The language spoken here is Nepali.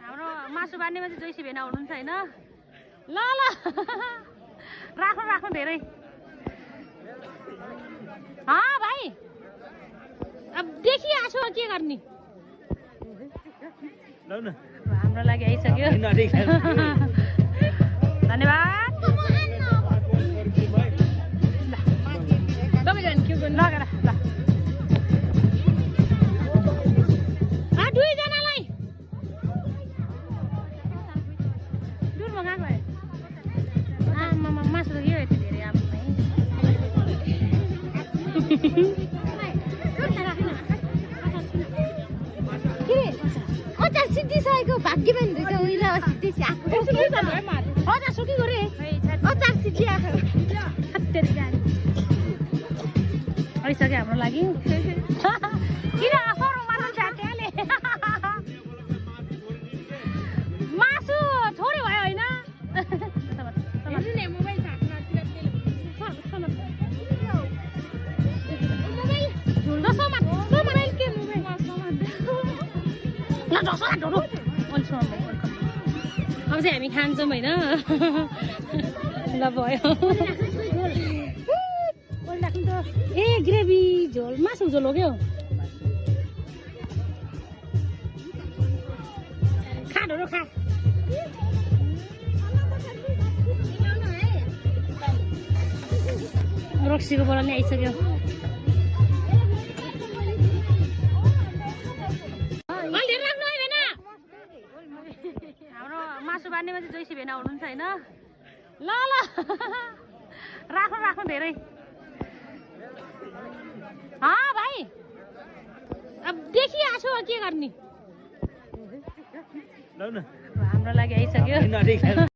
हाम्रो मासु बार्नेमा चाहिँ जैसी भेना हुनुहुन्छ हैन ल ल राख्नु राख्नु धेरै भाइ अब देखिआछु के गर्ने हाम्रो लागि आइसक्यो धन्यवाद लगेर ल दुईजनालाई दुरमा गएको भए आमामा मासु त के हो धेरै आमा अचार सिद्धिसकेको भाग्यमान रहेछ उहिले सिद्धि अचार सुकी गरे अचार सिद्धि आएको आइसक्यो हाम्रो लागि किन असर मात्र झाट्याले मासु थोरै भयो होइन अब चाहिँ हामी खान्छौँ होइन ल भयो ए ग्रेभी झोल मासु झोल हो क्या खाडहरू खा रक्सीको बडा नि आइसक्यो हाम्रो मासु बार्नेमा चाहिँ जैसी भेना हुनुहुन्छ हैन ल ल राख्नु राख्नु धेरै भाइ अब देखिआछु के गर्ने हाम्रो लागि आइसक्यो